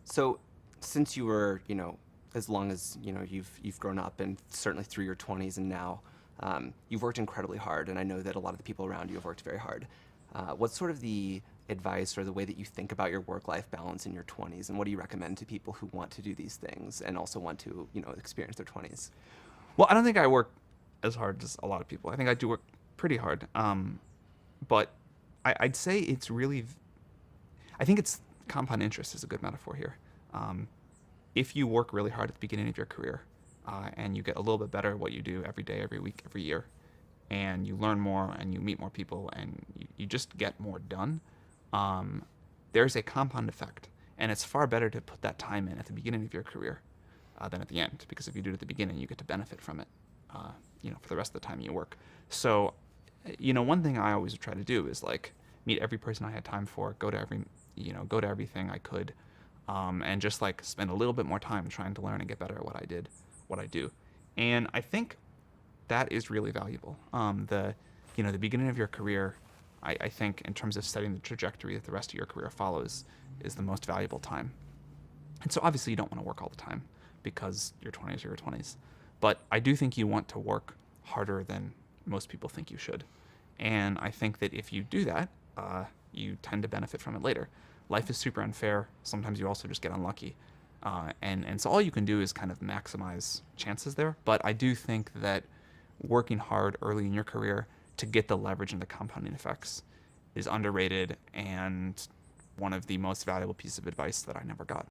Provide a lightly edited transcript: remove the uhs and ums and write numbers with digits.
So, since you were, as long as you've grown up, and certainly through your 20s and now, you've worked incredibly hard, and I know that a lot of the people around you have worked very hard. What's sort of the advice or the way that you think about your work-life balance in your 20s, and what do you recommend to people who want to do these things and also want to, experience their 20s? Well, I don't think I work as hard as a lot of people. I think I do work pretty hard. But I'd say it's really, I think it's compound interest is a good metaphor here. Um, if you work really hard at the beginning of your career and you get a little bit better at what you do every day, every week, every year, and you learn more and you meet more people and you just get more done, um, there's a compound effect. And it's far better to put that time in at the beginning of your career than at the end, because if you do it at the beginning, you get to benefit from it, for the rest of the time you work. So, one thing I always try to do is like meet every person I had time for, go to everything I could, and just like spend a little bit more time trying to learn and get better at what I do. And I think that is really valuable. The beginning of your career, I think in terms of setting the trajectory that the rest of your career follows, is the most valuable time. And so obviously you don't want to work all the time because your 20s are your 20s. But I do think you want to work harder than most people think you should. And I think that if you do that, you tend to benefit from it later. Life is super unfair. Sometimes you also just get unlucky. And so all you can do is kind of maximize chances there. But I do think that working hard early in your career to get the leverage and the compounding effects is underrated and one of the most valuable pieces of advice that I never got.